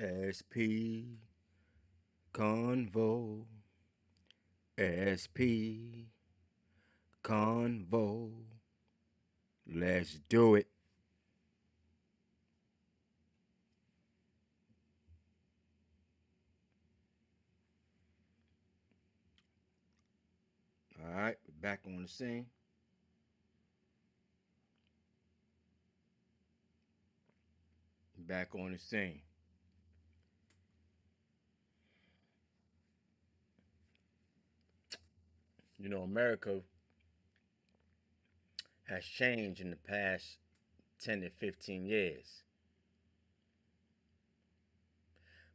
SP Convo, SP Convo. Let's do it. All right, we're back on the scene. Back on the scene. You know, America has changed in the past 10 to 15 years,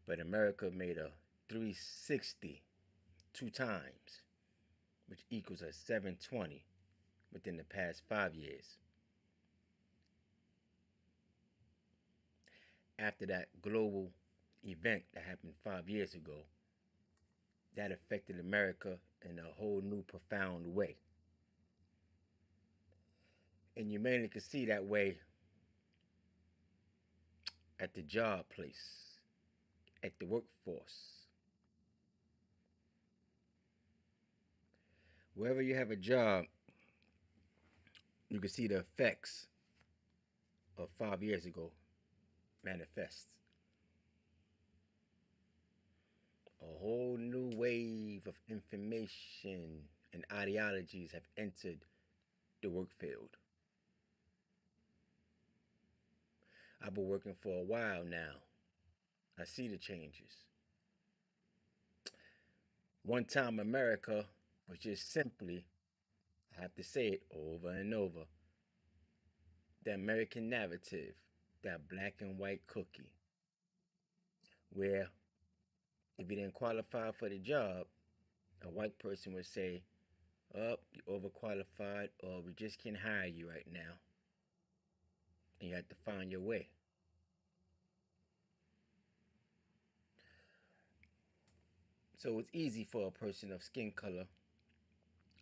but America made a 360 two times, which equals a 720 within the past 5 years. After that global event that happened 5 years ago, that affected America in a whole new profound way. And you mainly can see that way at the job place, at the workforce. Wherever you have a job, you can see the effects of 5 years ago manifest. A whole new wave of information and ideologies have entered the work field. I've been working for a while now. I see the changes. One time, America was just simply, I have to say it over and over, the American narrative, that black and white cookie, where if you didn't qualify for the job, a white person would say, "Oh, you're overqualified, or we just can't hire you right now," and you have to find your way. So it's easy for a person of skin color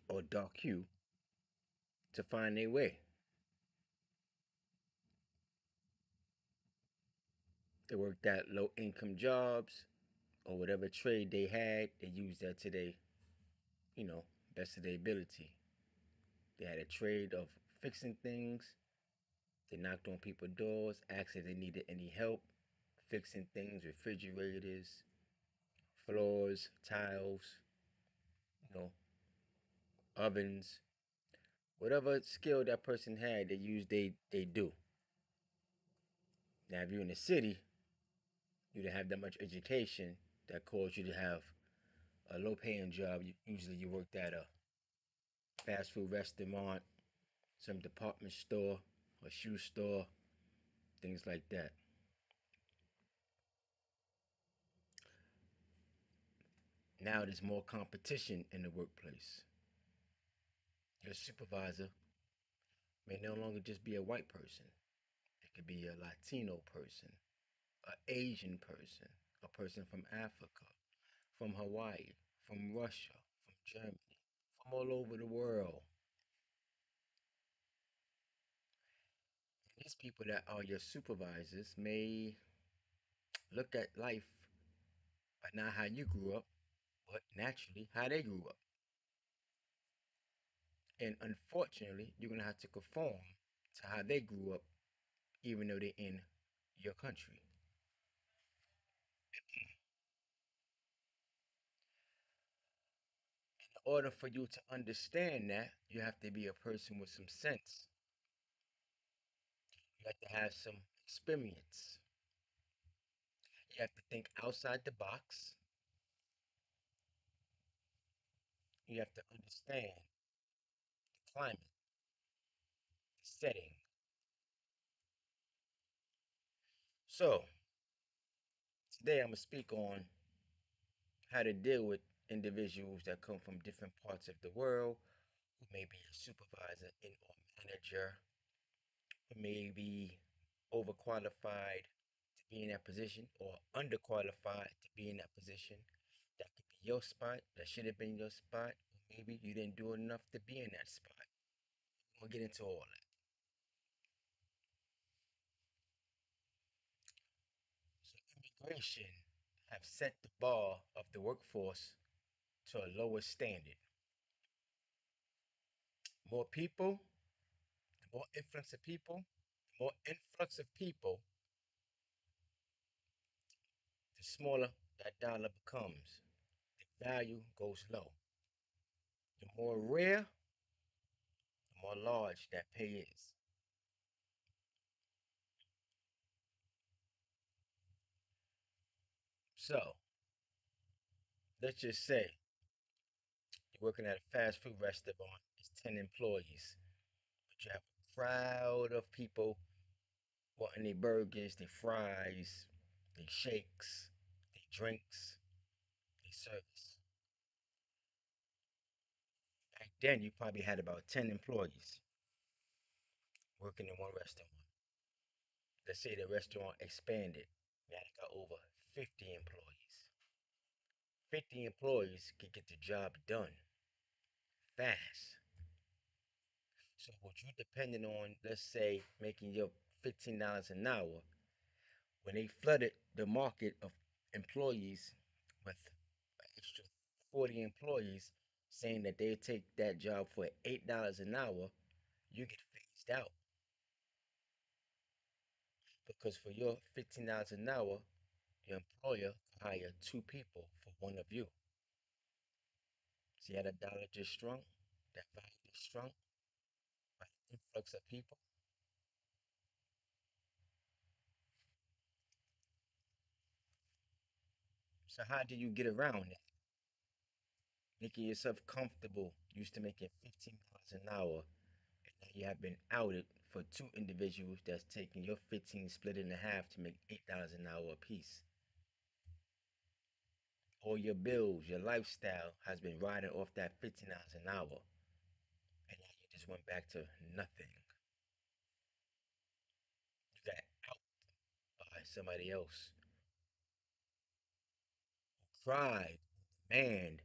or dark hue to find their way. They worked at low income jobs or whatever trade they had, they used that to their, you know, best of their ability. They had a trade of fixing things. They knocked on people's doors, asked if they needed any help fixing things, refrigerators, floors, tiles, you know, ovens, whatever skill that person had, they do. Now, if you're in the city, you don't have that much education that caused you to have a low-paying job. Usually, you worked at a fast food restaurant, some department store, a shoe store, things like that. Now there's more competition in the workplace. Your supervisor may no longer just be a white person. It could be a Latino person, an Asian person, a person from Africa, from Hawaii, from Russia, from Germany, from all over the world. These people that are your supervisors may look at life but not how you grew up, but naturally how they grew up. And unfortunately, you're going to have to conform to how they grew up, even though they're in your country. In order for you to understand that, you have to be a person with some sense. You have to have some experience. You have to think outside the box. You have to understand the climate, the setting. So, today I'm going to speak on how to deal with individuals that come from different parts of the world, who may be a supervisor and or manager, who may be overqualified to be in that position or underqualified to be in that position. That could be your spot, that should have been your spot, or maybe you didn't do enough to be in that spot. We'll get into all that. So migration have set the bar of the workforce to a lower standard. More people, more influx of people, more influx of people, the smaller that dollar becomes. The value goes low. The more rare, the more large that pay is. So, let's just say you're working at a fast food restaurant, it's 10 employees, but you have a crowd of people wanting their burgers, their fries, their shakes, their drinks, their service. Back then, you probably had about 10 employees working in one restaurant. Let's say the restaurant expanded. Now they got over 50 employees. 50 employees could get the job done fast. So what you depending on, let's say, making your $15 an hour, when they flooded the market of employees with an extra 40 employees saying that they take that job for $8 an hour, you get phased out. Because for your $15 an hour, your employer can hire two people for one of you. See how the dollar just shrunk? That value just shrunk by the influx of people. So how do you get around it? Making yourself comfortable, used to making $15 an hour, and now you have been outed for two individuals that's taking your 15 split in half to make $8 an hour apiece. All your bills, your lifestyle has been riding off that $15 an hour, and now you just went back to nothing. You got out by somebody else who cried, demand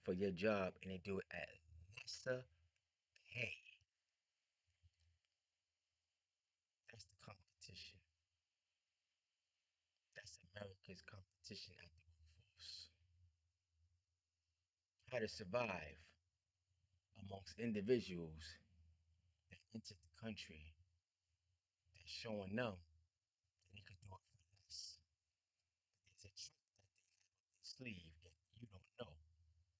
for your job, and they do it at lesser pay. That's the competition. That's America's competition at the workforce. How to survive amongst individuals that entered the country that's showing them that they could do it for less. But there's a trick that they have up their sleeve that you don't know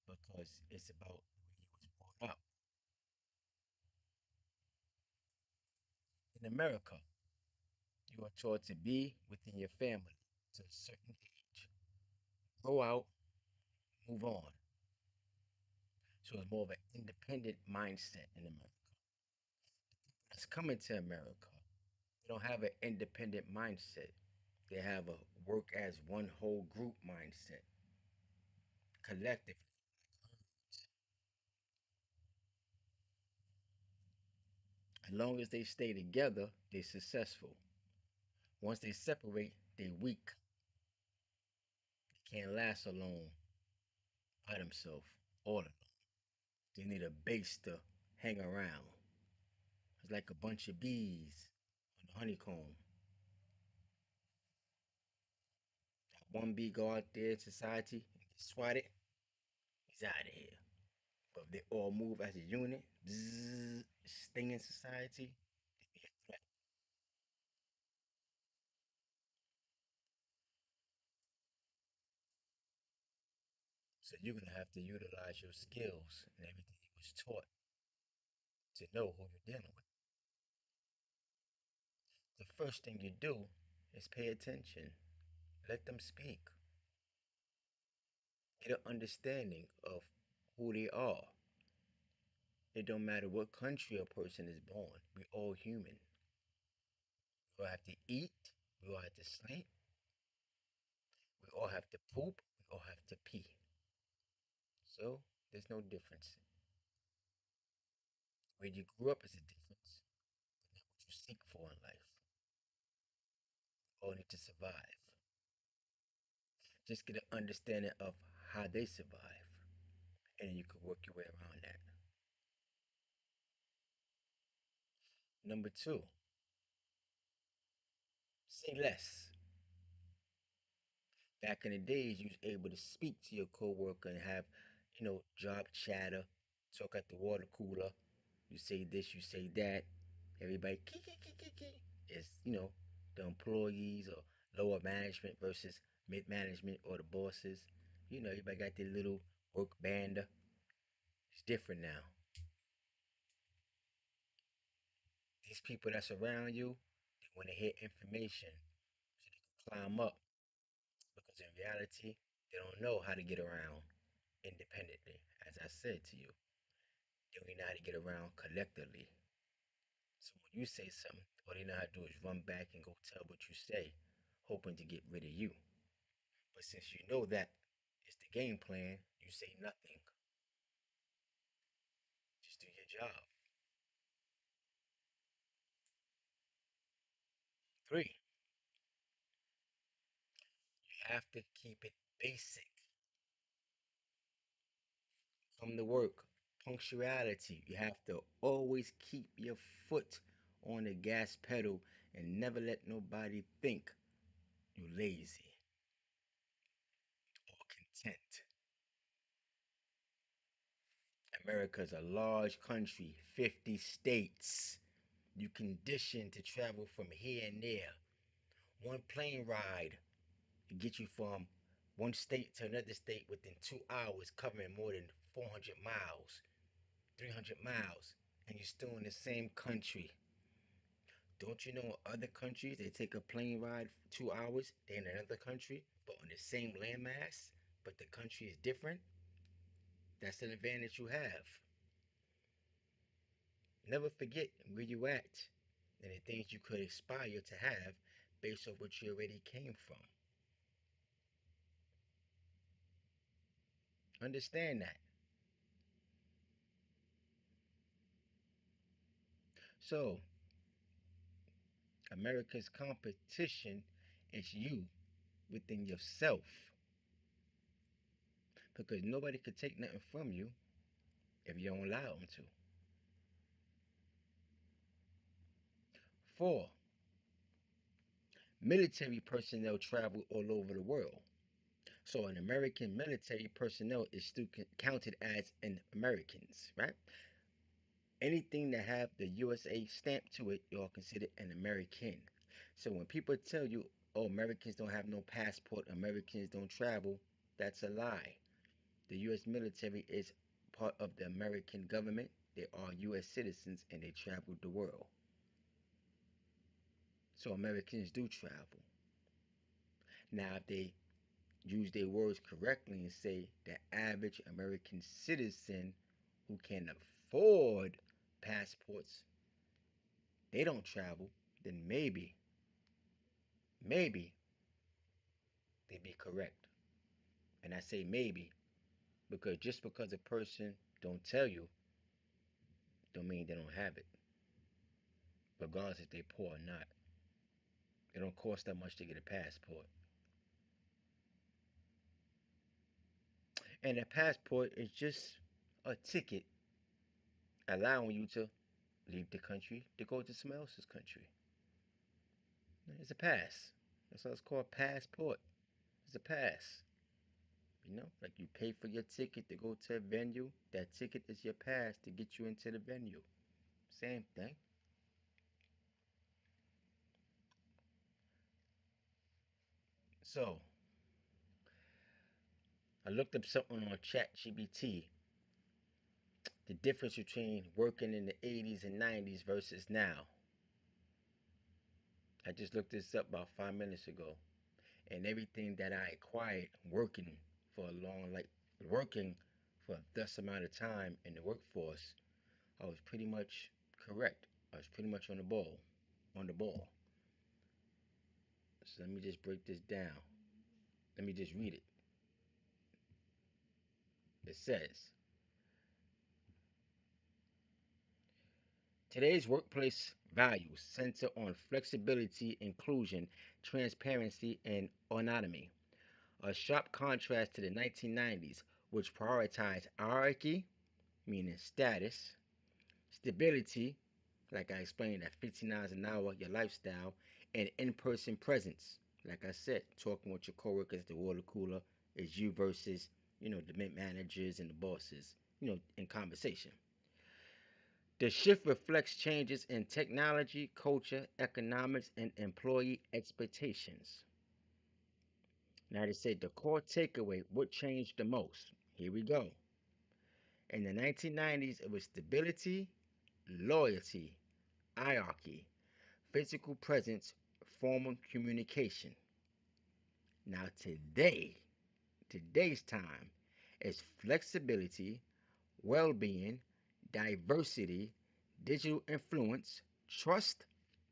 because it's about the way you was brought up. In America, you are taught to be within your family to a certain age. Grow out, move on. So it's more of an independent mindset in America. That's coming to America. They don't have an independent mindset. They have a work as one whole group mindset, collectively. As long as they stay together, they're successful. Once they separate, they're weak. They can't last alone by themselves, all alone. They need a base to hang around. It's like a bunch of bees on the honeycomb. That one bee go out there in society and get swatted, he's out of here. But if they all move as a unit, bzzz, stinging society, they be a threat. So you're gonna have to utilize your skills and everything you was taught to know who you're dealing with. The first thing you do is pay attention. Let them speak. Get an understanding of who they are. It don't matter what country a person is born. We all human. We all have to eat. We all have to sleep. We all have to poop. We all have to pee. So there's no difference. Where you grew up is a difference, but not what you seek for in life. We all need to survive. Just get an understanding of how they survive, and you can work your way around that. Number two, say less. Back in the days, you was able to speak to your coworker and have, job chatter, talk at the water cooler. You say this, you say that. Everybody kiki kiki kiki. It's the employees or lower management versus mid management or the bosses. Everybody got their little work band. It's different now. These people that's around you, they want to hear information so they can climb up. Because in reality, they don't know how to get around independently. As I said to you, they only know how to get around collectively. So when you say something, all they know how to do is run back and go tell what you say, hoping to get rid of you. But since you know that it's the game plan, you say nothing. Just do your job. Three, you have to keep it basic. Come to work. Punctuality. You have to always keep your foot on the gas pedal and never let nobody think you lazy or content. America's a large country, 50 states. You conditioned to travel from here and there. One plane ride to get you from one state to another state within 2 hours, covering more than 400 miles, 300 miles, and you're still in the same country. Don't you know in other countries they take a plane ride for 2 hours, they're in another country, but on the same landmass, but the country is different? That's an advantage you have. Never forget where you at and the things you could aspire to have based on what you already came from. Understand that. So, America's competition is you within yourself because nobody could take nothing from you if you don't allow them to. Four, military personnel travel all over the world. So an American military personnel is still counted as an Americans, right? Anything that have the USA stamp to it, you're considered an American. So when people tell you, "Oh, Americans don't have no passport, Americans don't travel," that's a lie. The U.S. military is part of the American government. They are U.S. citizens and they travel the world. So Americans do travel. Now, if they use their words correctly and say the average American citizen who can afford passports, they don't travel, then maybe they be correct. And I say maybe because just because a person don't tell you, don't mean they don't have it, regardless if they poor or not. It don't cost that much to get a passport. And a passport is just a ticket allowing you to leave the country to go to somebody else's country. It's a pass. That's what it's called, passport. It's a pass. Like you pay for your ticket to go to a venue. That ticket is your pass to get you into the venue. Same thing. So I looked up something on ChatGPT. The difference between working in the 80s and 90s versus now. I just looked this up about 5 minutes ago. And everything that I acquired working for a long, like working for this amount of time in the workforce, I was pretty much correct. I was pretty much on the ball. On the ball. So let me just break this down. Let me just read it. It says, today's workplace values center on flexibility, inclusion, transparency, and autonomy. A sharp contrast to the 1990s, which prioritized hierarchy, meaning status, stability, like I explained at $15 an hour, your lifestyle, and in person presence, Like I said, talking with your coworkers at the water cooler is you versus, the managers and the bosses, in conversation. The shift reflects changes in technology, culture, economics, and employee expectations. Now, they said the core takeaway, what changed the most? Here we go. In the 1990s, it was stability, loyalty, hierarchy, physical presence, formal communication. Now, today's time is flexibility, well being, diversity, digital influence, trust,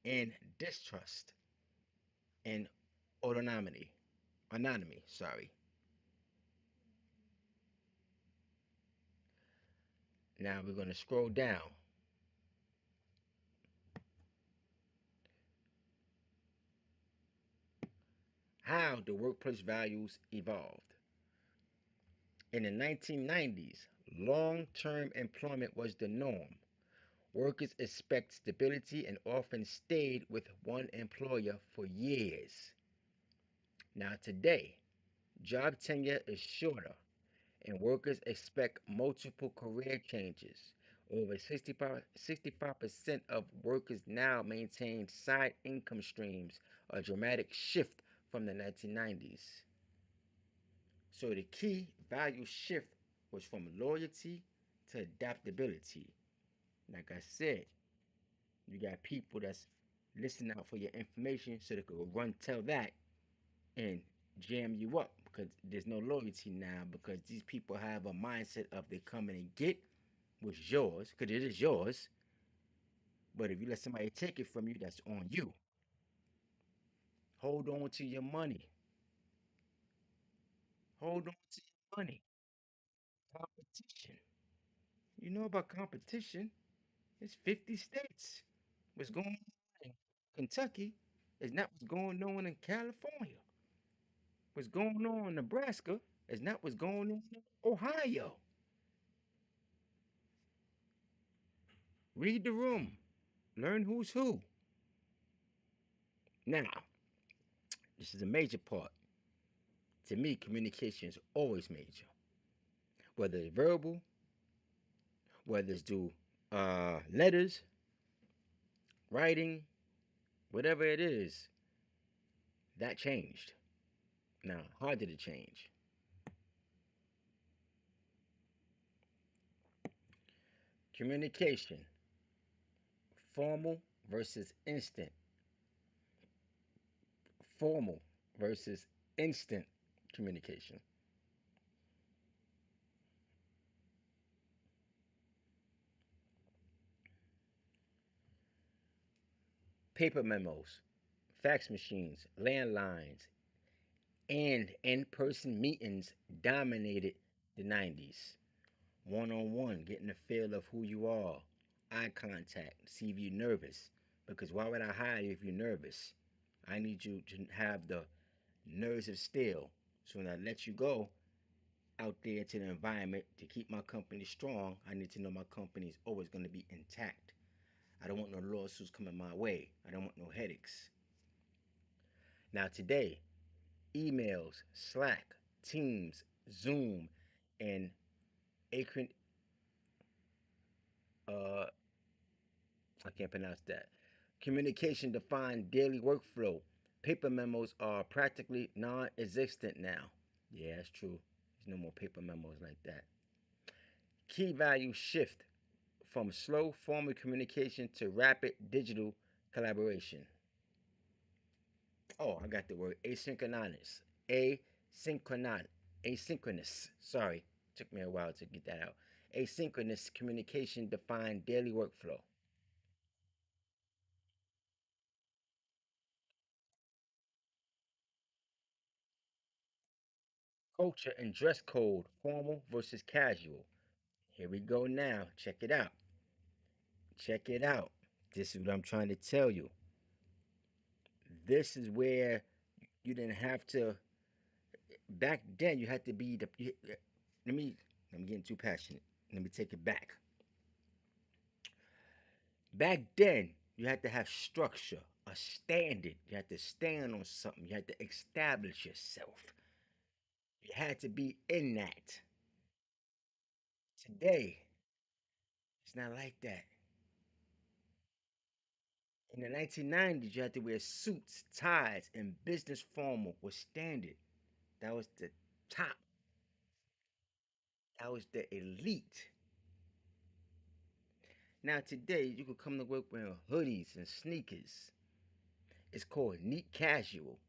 and distrust, and autonomy. Anonymity, sorry. Now we're going to scroll down. How the workplace values evolved. In the 1990s, long term employment was the norm. Workers expect stability and often stayed with one employer for years. Now, today, job tenure is shorter and workers expect multiple career changes. Over 65% of workers now maintain side income streams, a dramatic shift from the 1990s. So the key value shift was from loyalty to adaptability. Like I said, you got people that's listening out for your information so they could run tell that and jam you up because there's no loyalty now because these people have a mindset of they come in and get what's yours because it is yours. But if you let somebody take it from you, that's on you. Hold on to your money. Hold on to your money. Competition. You know about competition? It's 50 states. What's going on in Kentucky is not what's going on in California. What's going on in Nebraska is not what's going on in Ohio. Read the room. Learn who's who. Now, this is a major part. To me, communication is always major. Whether it's verbal, whether it's through letters, writing, whatever it is, that changed. Now, how did it change? Communication, formal versus instant, formal versus instant communication. Paper memos, fax machines, landlines, and in person meetings dominated the 90s. One on one, getting a feel of who you are, eye contact, see if you're nervous. Because why would I hire you if you're nervous? I need you to have the nerves of steel. So when I let you go out there into the environment to keep my company strong, I need to know my company is always going to be intact. I don't want no lawsuits coming my way. I don't want no headaches. Now today, emails, Slack, Teams, Zoom, and Acron, uh, I can't pronounce that. Communication defined daily workflow. Paper memos are practically non existent now. Yeah, that's true. There's no more paper memos like that. Key value shift from slow formal communication to rapid digital collaboration. Oh, I got the word asynchronous. Asynchronous. Asynchronous. Sorry, took me a while to get that out. Asynchronous communication defined daily workflow. Culture and dress code, formal versus casual. Here we go now. Check it out. Check it out. This is what I'm trying to tell you. This is where you didn't have to. Back then, you had to be the. Let me. I'm getting too passionate. Let me take it back. Back then, you had to have structure, a standard. You had to stand on something. You had to establish yourself. You had to be in that. Today, it's not like that. In the 1990s, you had to wear suits, ties, and business formal was standard. That was the top. That was the elite. Now today, you could come to work wearing hoodies and sneakers. It's called neat casual.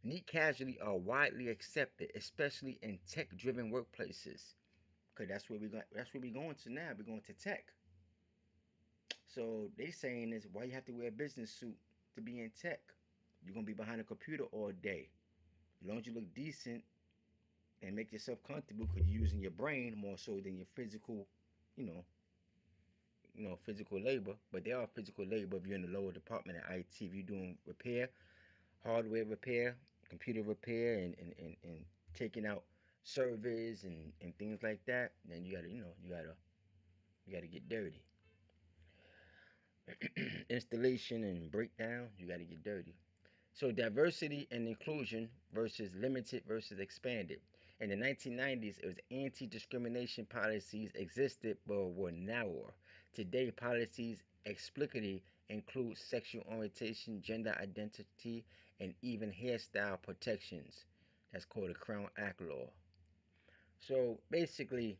Neat casually are widely accepted, especially in tech-driven workplaces. Cause that's where we going to now. We're going to tech. So they saying is why you have to wear a business suit to be in tech. You're gonna be behind a computer all day. As long as you look decent and make yourself comfortable, because you're using your brain more so than your physical, you know, physical labor. But there are physical labor if you're in the lower department of IT. If you're doing repair, hardware repair, computer repair, and taking out servers and things like that, then you gotta get dirty. Installation and breakdown, you gotta get dirty. So diversity and inclusion versus limited versus expanded. In the 1990s, it was anti-discrimination policies existed but were narrower. Today, policies explicitly include sexual orientation, gender identity, and even hairstyle protections. That's called the Crown Act law. So basically,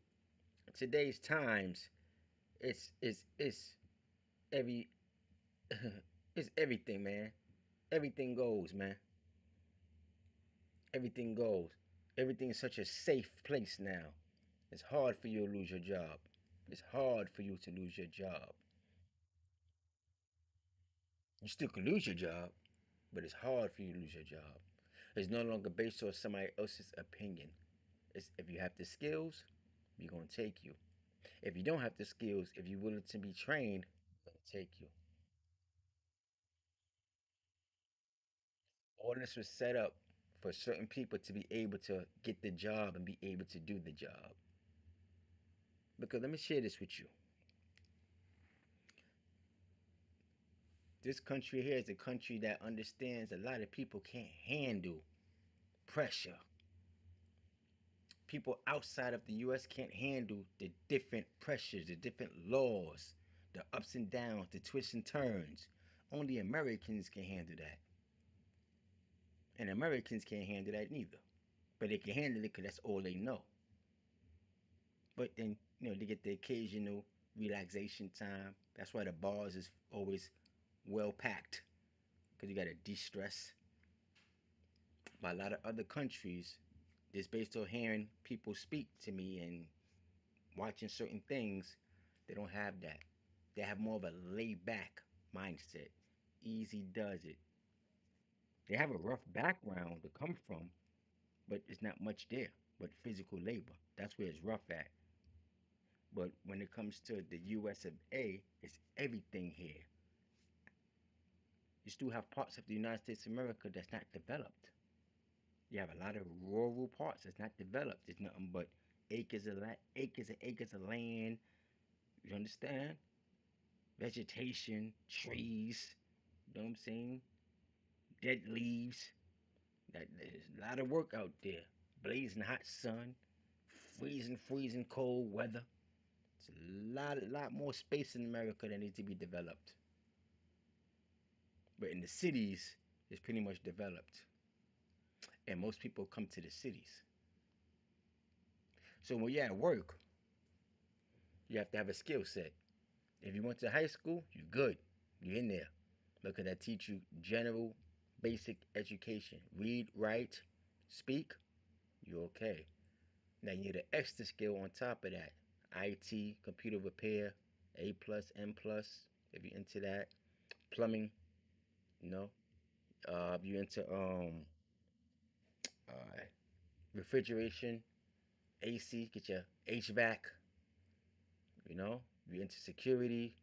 today's times, it's every it's everything, man. Everything goes, man. Everything goes. Everything is such a safe place now. It's hard for you to lose your job. It's hard for you to lose your job. You still can lose your job, but it's hard for you to lose your job. It's no longer based on somebody else's opinion. It's if you have the skills, we're gonna take you. If you don't have the skills, if you're willing to be trained, we're gonna take you. All this was set up for certain people to be able to get the job and be able to do the job. Because let me share this with you. This country here is a country that understands a lot of people can't handle pressure. People outside of the US can't handle the different pressures, the different laws, the ups and downs, the twists and turns. Only Americans can handle that. And Americans can't handle that neither. But they can handle it because that's all they know. But then, they get the occasional relaxation time. That's why the bars is always well packed because you got to de stress. But a lot of other countries, just based on hearing people speak to me and watching certain things, they don't have that. They have more of a laid back mindset. Easy does it. They have a rough background to come from, but it's not much there. But physical labor, that's where it's rough at. But when it comes to the US of A, it's everything here. You still have parts of the United States of America that's not developed. You have a lot of rural parts that's not developed. It's nothing but acres and acres of land. You understand? Vegetation, trees. You know what I'm saying? Dead leaves. There's a lot of work out there. Blazing hot sun, freezing cold weather. It's a lot more space in America that needs to be developed. But in the cities, it's pretty much developed, and most people come to the cities. So when you're at work, you have to have a skill set. If you went to high school, you're good. You're in there because I teach you general, basic education. Read, write, speak. You're okay. Now you need an extra skill on top of that. IT, computer repair, A plus, M plus. If you're into that, plumbing, you know. If you're into uh, refrigeration, AC, get your HVAC. You know. If you're into security,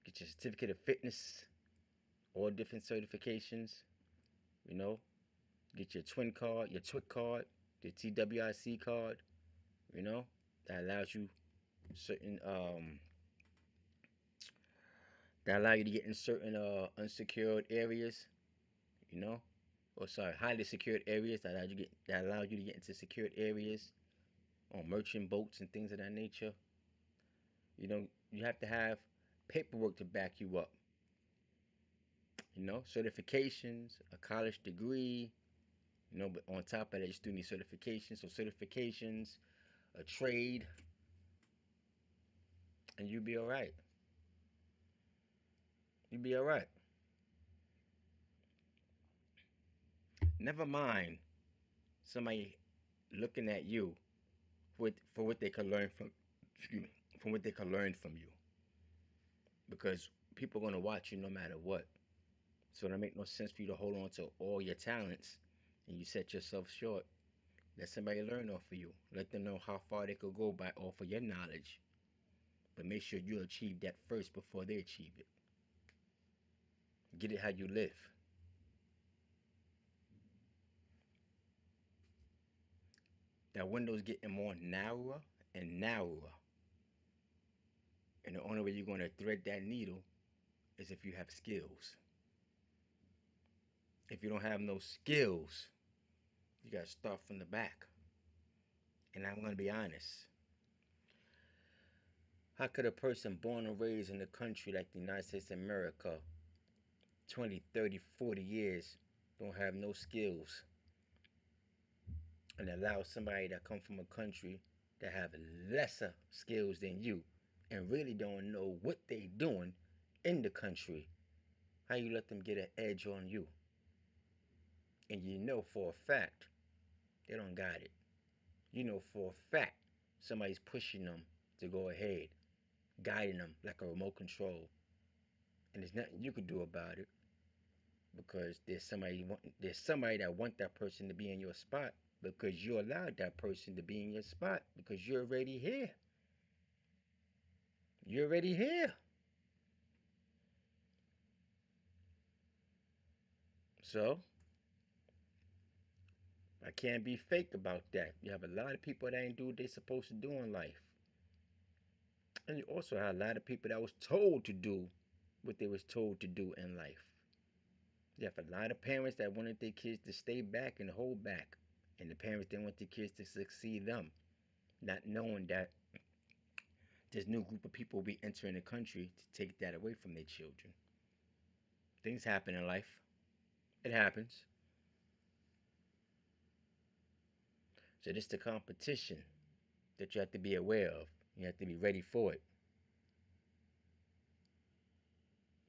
get your certificate of fitness. All different certifications. You know. Get your twin card, your TWIC card, your TWIC card. You know. That allows you certain that allow you to get in certain unsecured areas, you know, or sorry, highly secured areas that allow you to get into secured areas on merchant boats and things of that nature. You know, you have to have paperwork to back you up. You know, certifications, a college degree. You know, but on top of that, you still need certifications. So certifications, a trade, and you'll be all right. You'll be all right. Never mind somebody looking at you for what they can learn from. Excuse me, from what they can learn from you, because people are gonna watch you no matter what. So it make no sense for you to hold on to all your talents and you set yourself short. Let somebody learn off of you. Let them know how far they could go by off of your knowledge. But make sure you achieve that first before they achieve it. Get it how you live. That window's getting more narrower and narrower. And the only way you're going to thread that needle is if you have skills. If you don't have no skills, you got to start from the back. And I'm going to be honest. How could a person born and raised in a country like the United States of America, 20, 30, 40 years, don't have no skills and allow somebody that come from a country that have lesser skills than you and really don't know what they doing in the country, how you let them get an edge on you? And you know for a fact they don't got it. You know for a fact somebody's pushing them to go ahead, guiding them like a remote control. And there's nothing you could do about it because there's somebody that want that person to be in your spot because you allowed that person to be in your spot because you're already here. You're already here. So I can't be fake about that. You have a lot of people that ain't do what they supposed to do in life. And you also have a lot of people that was told to do what they was told to do in life. You have a lot of parents that wanted their kids to stay back and hold back. And the parents didn't want their kids to succeed them. Not knowing that this new group of people will be entering the country to take that away from their children. Things happen in life. It happens. So this is the competition that you have to be aware of. You have to be ready for it.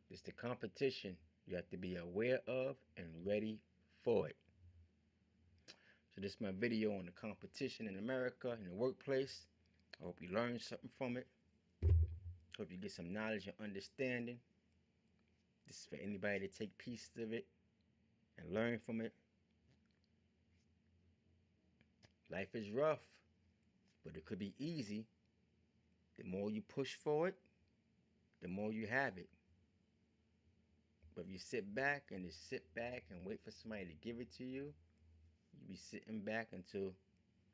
It's the competition you have to be aware of and ready for it. So this is my video on the competition in America in the workplace. I hope you learned something from it. Hope you get some knowledge and understanding. This is for anybody to take pieces of it and learn from it. Life is rough, but it could be easy. The more you push for it, the more you have it. But if you sit back and just sit back and wait for somebody to give it to you, you be sitting back until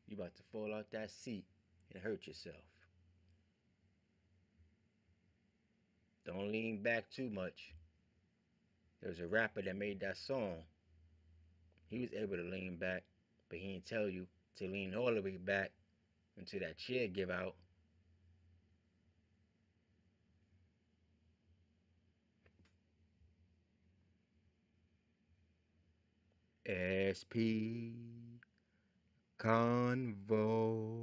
you about to fall out that seat and hurt yourself. Don't lean back too much. There's a rapper that made that song. He was able to lean back, but he didn't tell you to lean all the way back until that chair give out. SP Convo.